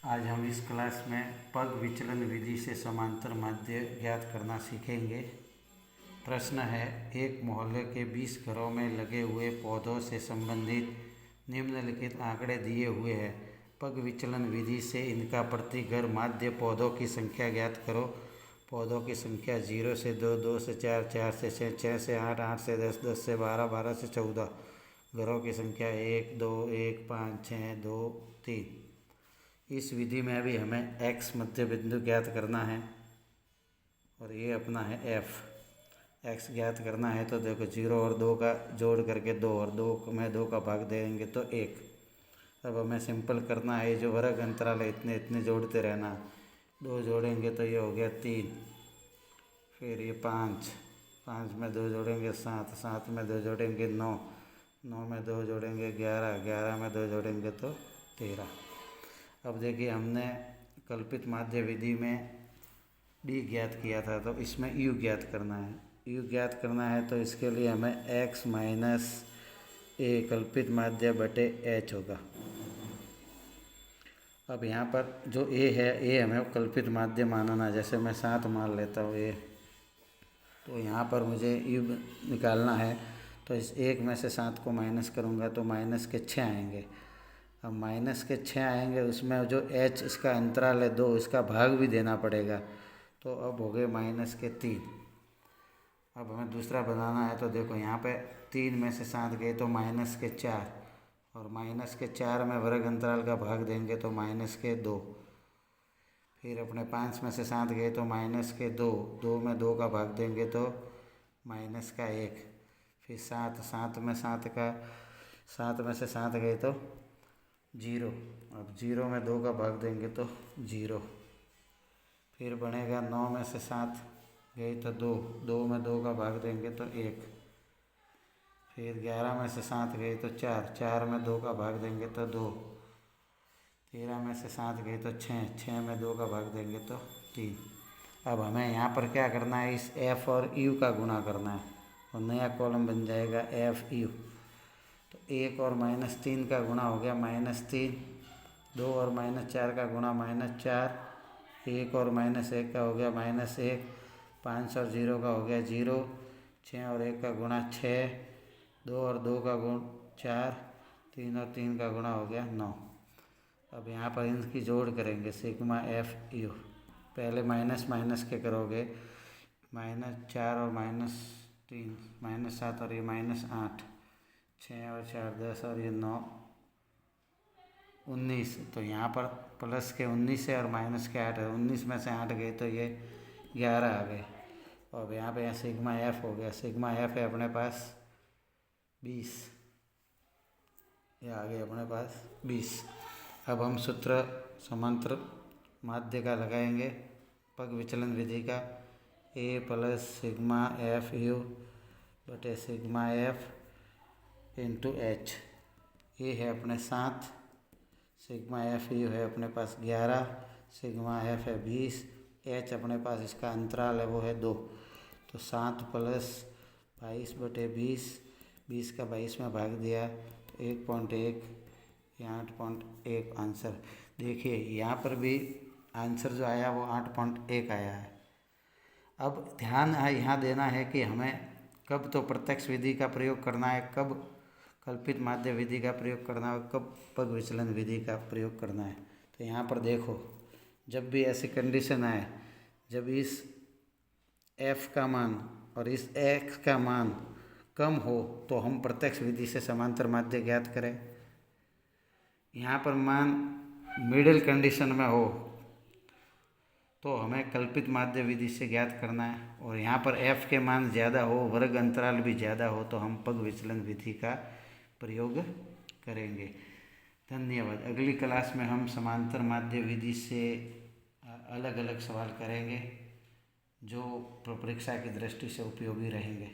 आज हम इस क्लास में पग विचलन विधि से समांतर माध्य ज्ञात करना सीखेंगे। प्रश्न है, एक मोहल्ले के 20 घरों में लगे हुए पौधों से संबंधित निम्नलिखित आंकड़े दिए हुए हैं। पग विचलन विधि से इनका प्रति घर माध्य पौधों की संख्या ज्ञात करो। पौधों की संख्या 0 से 2, 2 से 4, 4 से 6, 6 से 8, 8 से 10, 10 से 12, 12 से 14। घरों की संख्या 1, 2, 1, 5, 6, 2, 3। इस विधि में अभी हमें x मध्य बिंदु ज्ञात करना है और ये अपना है f। x ज्ञात करना है तो देखो 0 और 2 का जोड़ करके 2 और 2 में 2 का भाग देंगे तो 1। अब हमें सिंपल करना है, ये जो वर्ग अंतराल है इतने इतने जोड़ते रहना। 2 जोड़ेंगे तो ये हो गया 3, फिर ये 5, 5 में 2 जोड़ेंगे 7, 7 में 2 जोड़ेंगे 9, 9 में 2 जोड़ेंगे 11, 11 में 2 जोड़ेंगे तो 13। अब देखिए, हमने कल्पित माध्य विधि में d ज्ञात किया था, तो इसमें u ज्ञात करना है। u ज्ञात करना है तो इसके लिए हमें x माइनस a कल्पित माध्य बटे h होगा। अब यहाँ पर जो a है, a हमें कल्पित माध्य मानना, जैसे मैं 7 मान लेता हूँ a, तो यहाँ पर मुझे u निकालना है तो इस 1 में से 7 को माइनस करूँगा तो माइनस के 6 आएंगे। अब माइनस के 6 आएंगे, उसमें जो h इसका अंतराल है 2, इसका भाग भी देना पड़ेगा, तो अब हो गए माइनस के 3। अब हमें दूसरा बनाना है तो देखो यहाँ पे 3 में से 7 गए तो माइनस के 4, और माइनस के 4 में वर्ग अंतराल का भाग देंगे तो माइनस के 2। फिर अपने 5 में से 7 गए तो माइनस के 2, 2 में 2 का भाग देंगे तो माइनस का 1। फिर 7, 7 में 7 में से 7 गए तो 0। अब 0 में 2 का भाग देंगे तो 0। फिर बनेगा 9 में से 7 गए तो 2, 2 में 2 का भाग देंगे तो 1। फिर 11 में से 7 गए तो 4, 4 में 2 का भाग देंगे तो 2। 13 में से 7 गए तो 6, 6 में 2 का भाग देंगे तो 3। अब हमें यहाँ पर क्या करना है, इस f और u का गुणा करना है और नया कॉलम बन जाएगा f u। तो 1 और -3 का गुणा हो गया -3, 2 और -4 का गुणा -4, 1 और -1 का हो गया -1, 5 और 0 का हो गया 0, 6 और 1 का गुणा 6, 2 और 2 का गुण 4, 3 और 3 का गुणा हो गया 9। अब यहाँ पर इनकी जोड़ करेंगे, सिग्मा f u। पहले माइनस माइनस के करोगे, -4 और -3, -7 और ये -8, 6 और 4 10 और ये 9 19। तो यहाँ पर प्लस के 19 है और माइनस के 8 है। 19 में से 8 गए तो ये 11 आ गए। और यहाँ पे सिग्मा एफ हो गया। सिग्मा एफ है अपने पास 20, ये आ गए अपने पास 20। अब हम सूत्र समांतर माध्य का लगाएंगे पग विचलन विधि का, a plus sigma F you बटे सिग्मा एफ इंटू एच। ये है अपने 7, सिग्मा एफ यू है अपने पास 11, सिग्मा एफ है 20, एच अपने पास इसका अंतराल है वो है 2। तो 7 प्लस 22 बटे 20, 20 का 22 में भाग दिया तो 1.1, ये 8.1 आंसर। देखिए यहाँ पर भी आंसर जो आया वो 8.1 आया है। अब ध्यान यहाँ देना है कि हमें कब तो प्रत्यक्ष विधि का प्रयोग करना है, कब कल्पित माध्य विधि का प्रयोग करना है, कब पग विचलन विधि का प्रयोग करना है। तो यहाँ पर देखो, जब भी ऐसी कंडीशन आए, जब इस f का मान और इस x का मान कम हो तो हम प्रत्यक्ष विधि से समांतर माध्य ज्ञात करें। यहाँ पर मान मिडिल कंडीशन में हो तो हमें कल्पित माध्य विधि से ज्ञात करना है, और यहाँ पर f के मान ज़्यादा हो, वर्ग अंतराल भी ज़्यादा हो तो हम पग विचलन विधि का प्रयोग करेंगे। धन्यवाद। अगली क्लास में हम समांतर माध्य विधि से अलग अलग सवाल करेंगे जो परीक्षा की दृष्टि से उपयोगी रहेंगे।